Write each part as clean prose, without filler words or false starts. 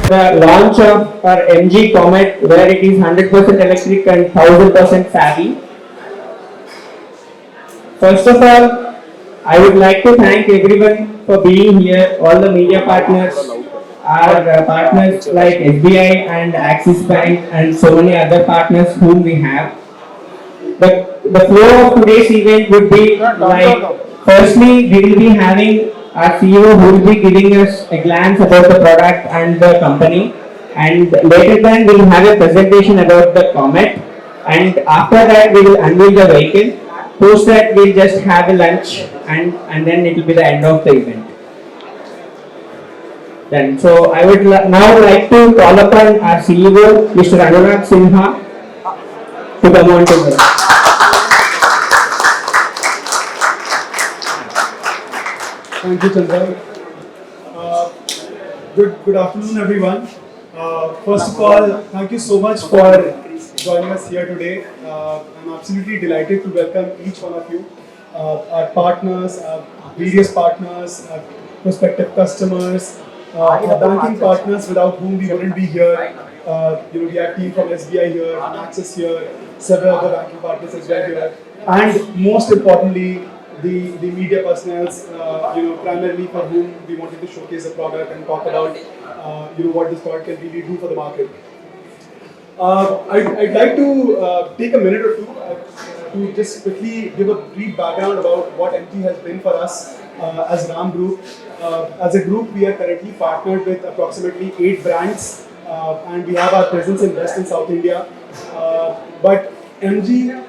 The launch of our MG Comet, where it is 100% electric and 1000% savvy. First of all, I would like to thank everyone for being here, all the media partners, our partners like SBI and Axis Bank and so many other partners whom we have. The flow of today's event would be like, firstly, we will be having our CEO who will be giving us a glance about the product and the company, and later then we will have a presentation about the Comet, and after that we will unveil the vehicle. Post that we'll just have a lunch, and then it will be the end of the event. Then, so I would now like to call upon our CEO, Mr. Anurag Sinha, to come on to the. Thank you, Chandra. Good afternoon, everyone. First of all, thank you so much for joining us here today. I'm absolutely delighted to welcome each one of you, our partners, various partners, prospective customers, our banking partners without whom we wouldn't be here. We have team from SBI here, Axis here, several other banking partners as well here, and most importantly, the media personnels, primarily for whom we wanted to showcase the product and talk about, what this product can really do for the market. I'd like to take a minute or two to just quickly give a brief background about what MG has been for us as Ram Group. As a group, we are currently partnered with approximately 8 brands, and we have our presence in West and South India. But MG,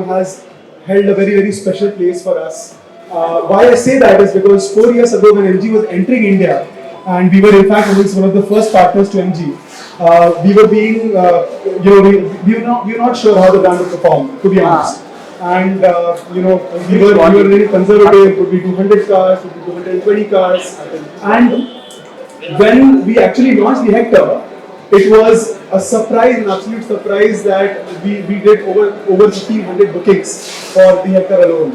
has held a very, very special place for us. Why I say that is because 4 years ago when MG was entering India, and we were in fact one of the first partners to MG, we were being, we were not sure how the brand would perform, to be honest. And, we were really conservative, could be 200 cars, could be 220 cars. And when we actually launched the Hector, it was a surprise, an absolute surprise that we did over 1,500 bookings for the Hector alone.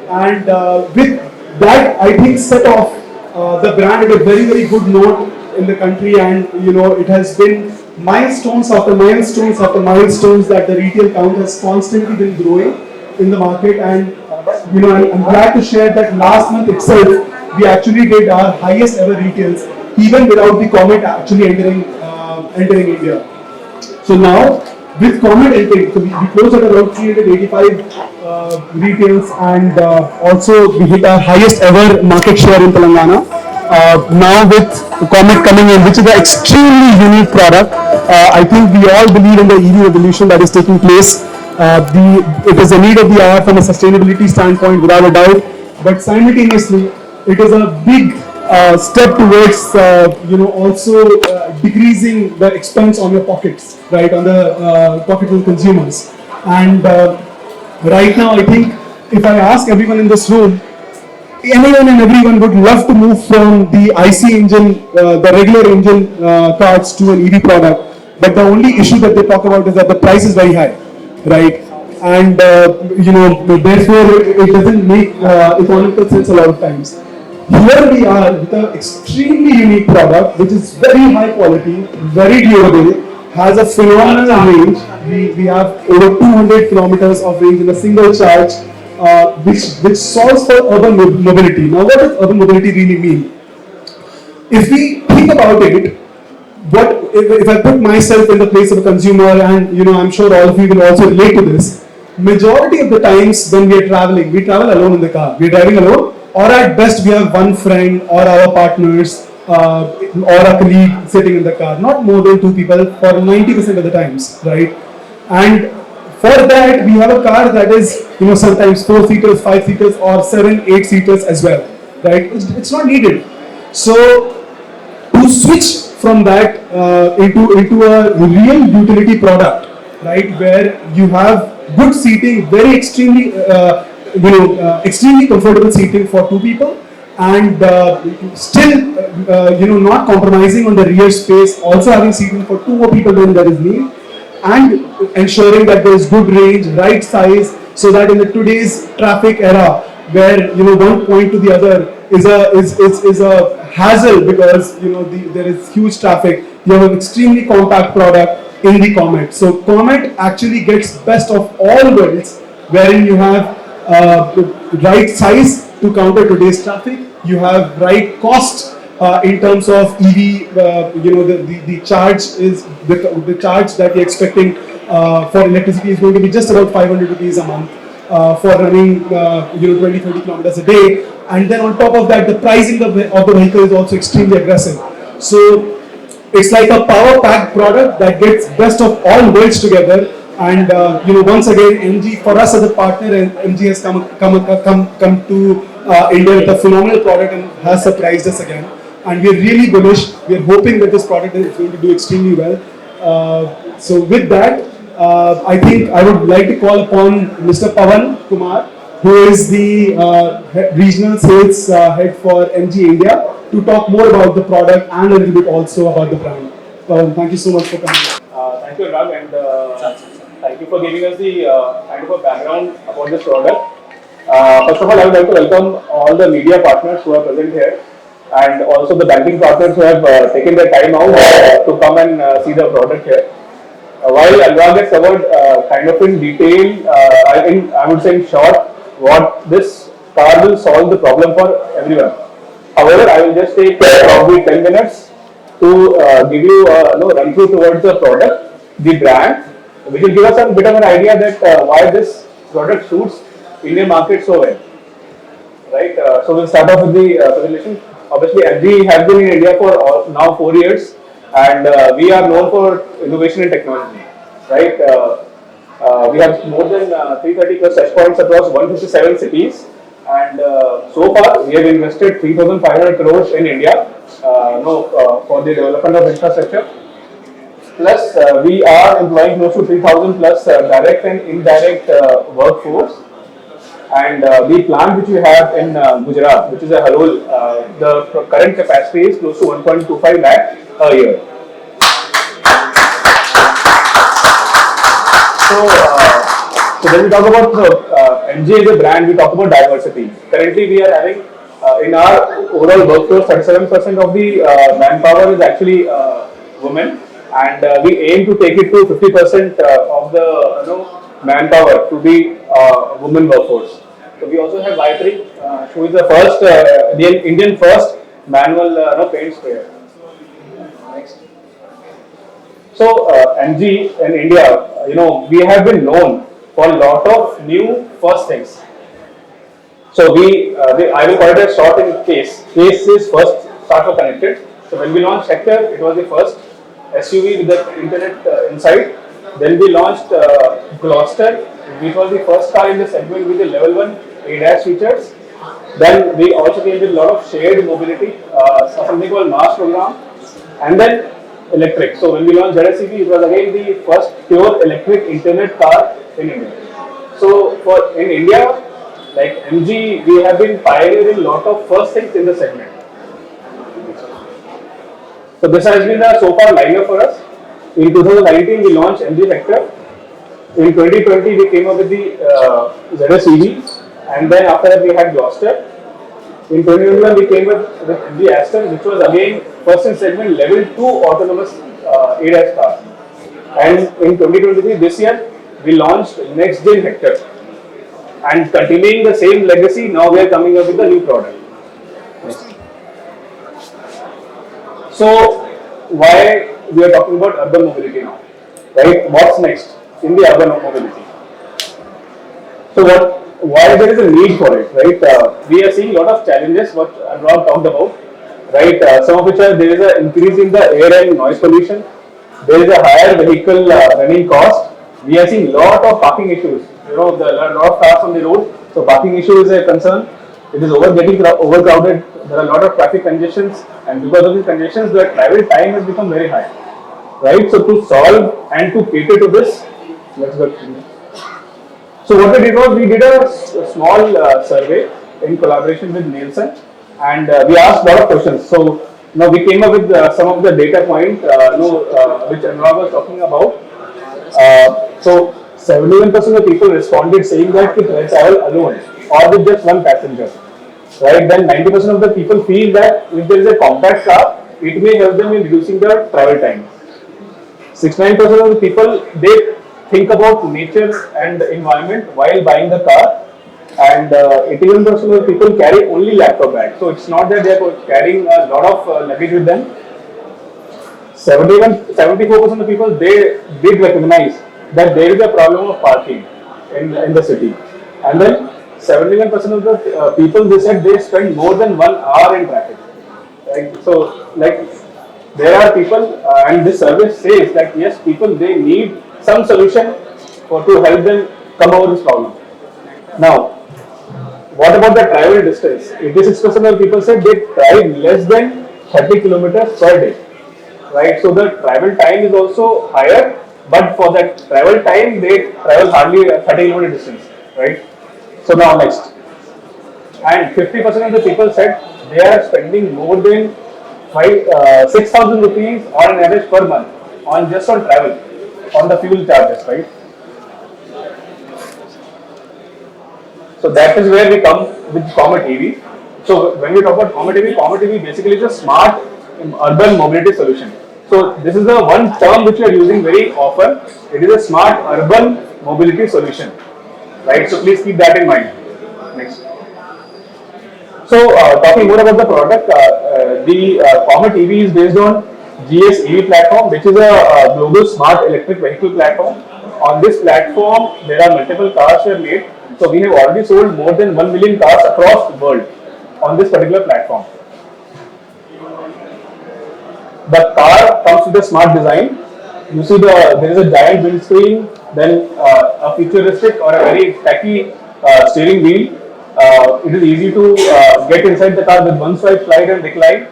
And with that, I think set off the brand at a very, very good note in the country, and it has been milestones after milestones after milestones that the retail count has constantly been growing in the market. And I'm glad to share that last month itself we actually did our highest ever retails, even without the Comet actually entering India. So now with Comet entering, so we closed at around 385 retails, and also we hit our highest ever market share in Telangana. Now with Comet coming in, which is an extremely unique product, I think we all believe in the EV revolution that is taking place. It is a need of the hour from a sustainability standpoint, without a doubt, but simultaneously it is a big step towards also decreasing the expense on your pockets, right, on the pocket of consumers. And right now I think if I ask everyone in this room, anyone and everyone would love to move from the IC engine, the regular engine cars to an EV product, but the only issue that they talk about is that the price is very high, right? And therefore it doesn't make economical sense a lot of times. Here we are with an extremely unique product which is very high quality, very durable, has a phenomenal range. We have over 200 kilometers of range in a single charge, which solves for urban mobility. Now, what does urban mobility really mean? If we think about it, if I put myself in the place of a consumer, and I'm sure all of you will also relate to this, majority of the times when we are traveling, we travel alone in the car. We are driving alone, or at best we have one friend or our partners or a colleague sitting in the car. Not more than 2 people for 90% of the times, right? And for that, we have a car that is, sometimes 4 seaters, 5 seaters, or 7, 8 seaters as well, right? It's not needed. So to switch from that into a real utility product, right, where you have good seating, very extremely comfortable seating for 2 people, and still not compromising on the rear space, also having seating for 2 more people when there is need, and ensuring that there is good range, right size, so that in the today's traffic era, where one point to the other is a hassle because there is huge traffic. You have an extremely compact product in the Comet. So Comet actually gets best of all worlds, wherein you have the right size to counter today's traffic. You have right cost in terms of EV. The charge is the charge that you're expecting for electricity is going to be just about 500 rupees a month for running 20-30 kilometers a day. And then on top of that, the pricing of the vehicle is also extremely aggressive. So it's like a power packed product that gets best of all worlds together. And once again, MG for us as a partner, and MG has come to India with a phenomenal product and has surprised us again. And we are really bullish. We are hoping that this product is going to do extremely well. So with that, I think I would like to call upon Mr. Pawan Kumar, who is the regional sales head for MG India, to talk more about the product and a little bit also about the brand. Pawan, thank you so much for coming. Thank you, Anurag, and thank you for giving us the kind of a background about this product. First of all, I would like to welcome all the media partners who are present here, and also the banking partners who have taken their time out to come and see the product here. While Anurag has covered kind of in detail, I would say in short, what this car will solve the problem for everyone. However, I will just take probably 10 minutes to give you a run through towards the product, the brand, which will give us a bit of an idea that why this product suits Indian market so well. Right. So we'll start off with the presentation. Obviously, MG has been in India for now 4 years, and we are known for innovation and technology. Right. We have more than 330 plus touch points across 157 cities, and so far we have invested 3,500 crores in India for the development of infrastructure. Plus, we are employing close to 3,000 plus direct and indirect workforce. And the plant which we have in Gujarat, which is a Halol, the current capacity is close to 1.25 lakh a year. So when we talk about MG as a brand, we talk about diversity. Currently, we are having in our overall workforce, 37% of the manpower is actually women, and we aim to take it to 50% of the manpower to be women workforce. So we also have Gayatri, who is the first, the Indian first manual paint sprayer. Next. So MG in India, we have been known for a lot of new first things. So I will call it a short in case. Case is first starter connected. So when we launched Hector, it was the first SUV with the internet inside. Then we launched Gloucester, which was the first car in the segment with the level 1 ADAS features. Then we also came with a lot of shared mobility, something called MAS program, and then electric. So when we launched ZSEV, it was again the first pure electric internet car in India. So in India, like MG, we have been pioneering a lot of first things in the segment. So this has been the so far lineup for us. In 2019, we launched MG Hector. In 2020, we came up with the ZSEV, and then after that we had Gloucester. In 2021, we came with MG Aston, which was again first in segment level 2 autonomous ADAS car. And in 2023, this year, we launched next gen Hector. And continuing the same legacy, now we are coming up with a new product. Next. So why we are talking about urban mobility now, right? What's next in the urban mobility? So why there is a need for it, right? We are seeing a lot of challenges, what Anurag talked about, right? Some of which are there is an increase in the air and noise pollution. There is a higher vehicle running cost. We are seeing a lot of parking issues. There are a lot of cars on the road, so parking issue is a concern. It is overcrowded. There are a lot of traffic congestions, and because of these congestions, the travel time has become very high, right? So to solve and to cater to this, let's go. So what we did was we did a small survey in collaboration with Nielsen, and we asked a lot of questions. So now we came up with some of the data points, which Anurag was talking about. So 71% of people responded saying that they travel alone or with just one passenger. right? Then 90% of the people feel that if there is a compact car, it may help them in reducing their travel time. 69% of the people, they think about nature and the environment while buying the car, and 81% of the people carry only laptop bag. So it's not that they are carrying a lot of luggage with them. 74% of people, they did recognize that there is a problem of parking in the city, and then 71% of the people, they said they spend more than 1 hour in traffic. Right? So like there are people, and this survey says that yes, people, they need some solution for to help them come over this problem. Now, what about the travel distance? 86% of people said they drive less than 30 kilometers per day. Right? So the travel time is also higher, but for that travel time, they travel hardly a 30 kilometer distance. Right? So now next. And 50% of the people said they are spending more than 6,000 rupees on an average per month on just on travel, on the fuel charges, right? So that is where we come with Comet EV. So when we talk about Comet EV basically is a smart urban mobility solution. So this is the one term which we are using very often. It is a smart urban mobility solution, right? So please keep that in mind. Next. So talking more about the product, the Comet EV is based on GS EV platform, which is a global smart electric vehicle platform. On this platform, there are multiple cars were made. So we have already sold more than 1 million cars across the world on this particular platform. The car comes with a smart design. You see there is a giant windscreen, then a futuristic or a very tacky steering wheel. It is easy to get inside the car with one swipe, slide and recline.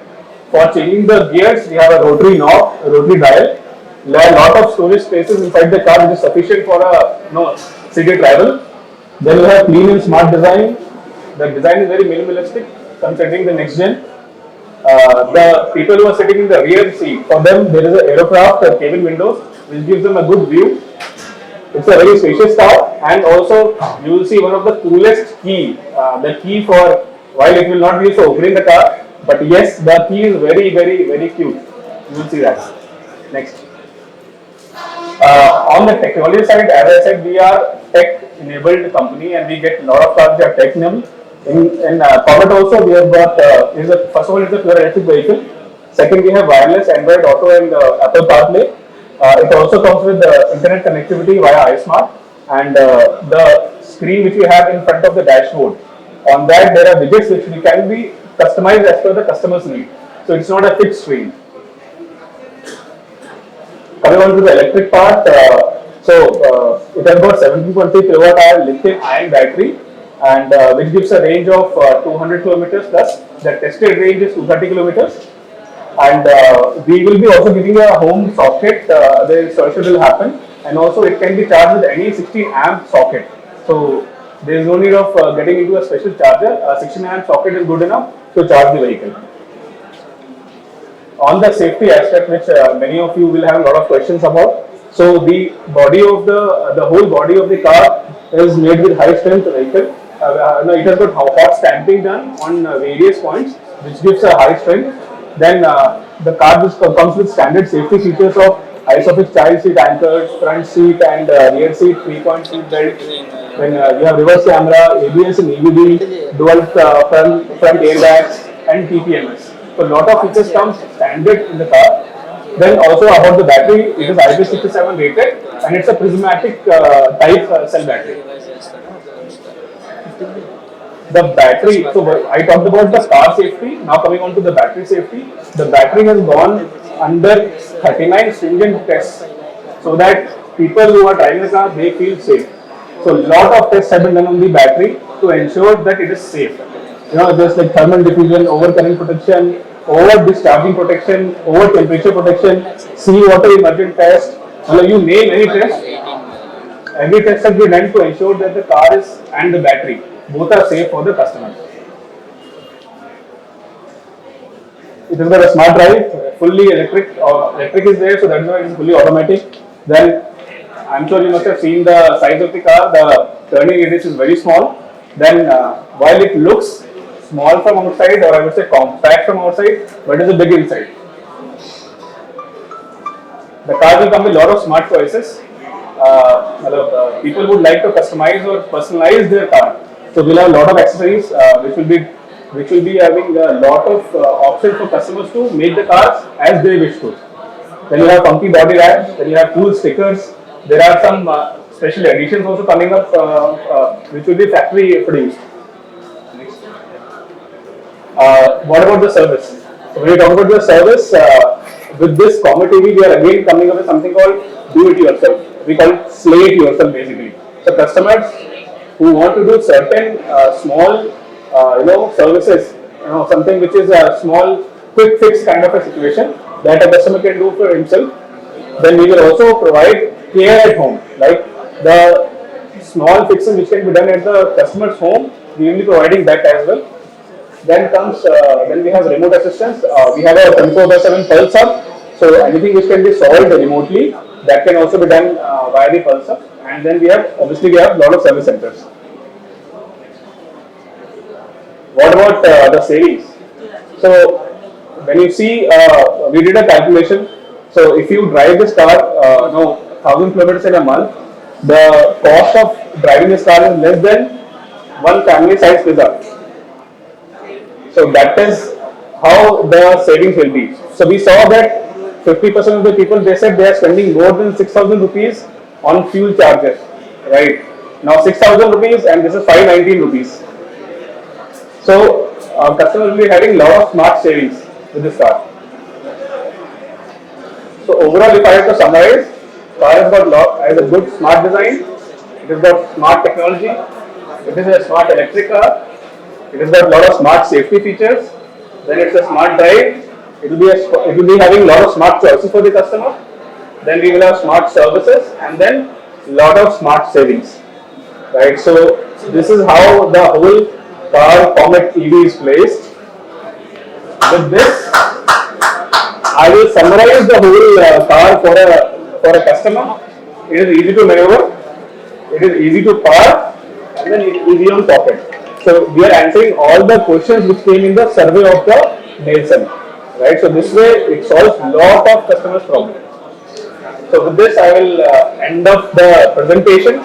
For changing the gears, we have a rotary knob, a rotary dial. There are a lot of storage spaces inside the car, which is sufficient for a city travel. Then we have clean and smart design. The design is very minimalistic, considering the next gen. The people who are sitting in the rear seat, for them there is an aircraft cabin windows, which gives them a good view. It's a very spacious car, and also you will see one of the coolest key. The key for, while it will not be used for opening the car, but yes, the key is very, very, very cute. You will see that. Next. On the technology side, as I said, we are tech-enabled company, and we get a lot of cars that are tech-enabled. In Comet also, we have got, first of all, it's a pure electric vehicle. Second, we have wireless Android Auto and Apple CarPlay. It also comes with internet connectivity via iSmart, and the screen which we have in front of the dashboard. On that, there are widgets which can be customized as per the customer's need. So it's not a fixed screen. Coming on to the electric part, it has got 17.3 kilowatt hour lithium ion battery, and which gives a range of 200 kilometers plus. The tested range is 230 kilometers. And we will be also giving a home socket, the installation will happen, and also it can be charged with any 16 amp socket. So there is no need of getting into a special charger. A 16 amp socket is good enough to charge the vehicle. On the safety aspect, which many of you will have a lot of questions about. So the body of the whole body of the car is made with high strength vehicle. It has got hot stamping done on various points, which gives a high strength. Then the car comes with standard safety features of ISOFIX child seat anchors, front seat and rear seat, 3-point seat belt. Then you have reverse camera, ABS and EBD, dual front airbags and TPMS. So a lot of features come standard in the car. Then also about the battery, it is IP67 rated, and it's a prismatic type cell battery. The battery, so I talked about the car safety, now coming on to the battery safety. The battery has gone under 39 stringent tests, so that people who are driving the car, they feel safe. So a lot of tests have been done on the battery to ensure that it is safe. There's like thermal diffusion, overcurrent protection, over discharging protection, over temperature protection, seawater emergent test. You name any test, every test has been done to ensure that the car is and the battery both are safe for the customer. It has got a smart drive, fully electric. Electric is there, so that's why it is fully automatic. Then I'm sure you must have seen the size of the car. The turning radius is very small. Then while it looks small from outside, or I would say compact from outside, but it is a big inside. The car will come with a lot of smart choices. People would like to customize or personalize their car. So we'll have a lot of accessories which will be having a lot of options for customers to make the cars as they wish to. Then you have funky body wrap, then you have cool stickers. There are some special editions also coming up which will be factory produced. What about the service? So when we talk about the service, with this Comet EV, we are again coming up with something called do it yourself. We call it slay it yourself basically. So customers who want to do certain small, services, something which is a small quick fix kind of a situation that a customer can do for himself. Then we will also provide care at home, like the small fixes which can be done at the customer's home. We will be providing that as well. Then we have remote assistance. We have a 24/7 Pulse Hub. So anything which can be solved remotely, that can also be done via the Pulse Hub. And then we have a lot of service centers. What about the savings? So when you see, we did a calculation. So if you drive this car, 1,000 kilometers in a month, the cost of driving this car is less than one family size pizza. So that is how the savings will be. So we saw that 50% of the people, they said they are spending more than 6,000 rupees on fuel charges, right? Now 6,000 rupees and this is 519 rupees. So customers will be having a lot of smart savings with this car. So overall, if I have to summarize, car has a good smart design. It has got smart technology. It is a smart electric car. It has got a lot of smart safety features. Then it's a smart drive. It will be having a lot of smart choices for the customer. Then we will have smart services and then a lot of smart savings. Right. So this is how the whole car Comet EV is placed. With this, I will summarize the whole car for a customer. It is easy to maneuver. It is easy to park, and then it is easy on pocket. So we are answering all the questions which came in the survey of the Nielsen, right? So this way it solves a lot of customers' problems. So with this I will end up the presentation.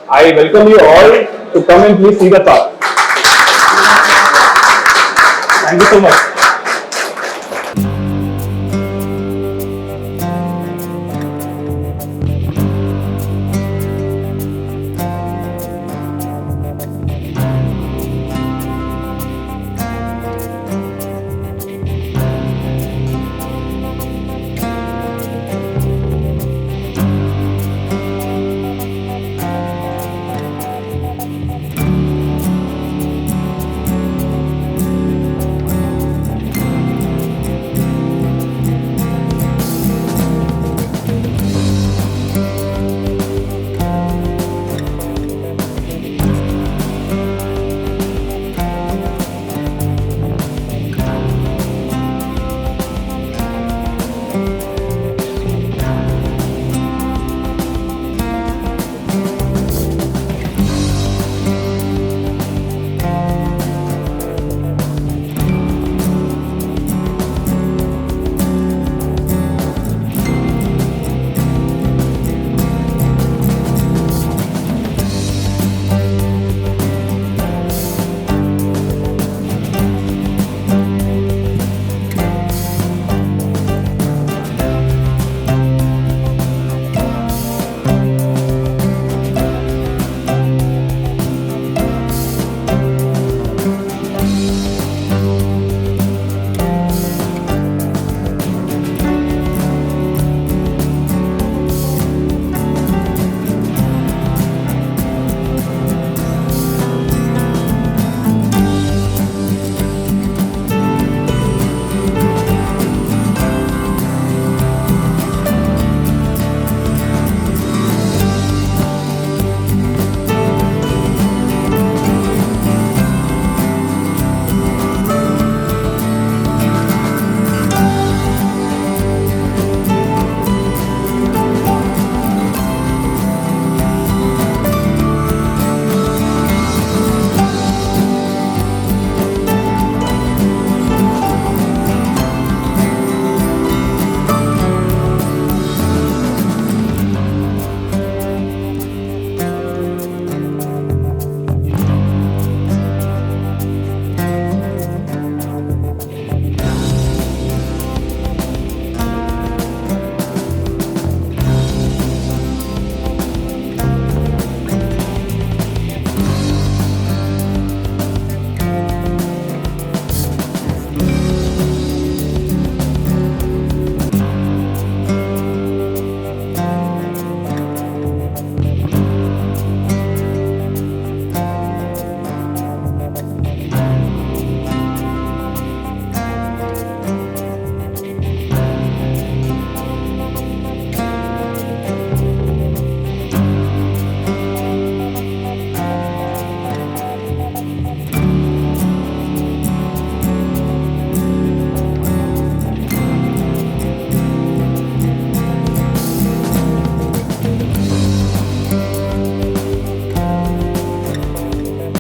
I welcome you all to come and please see the car. Thank you so much.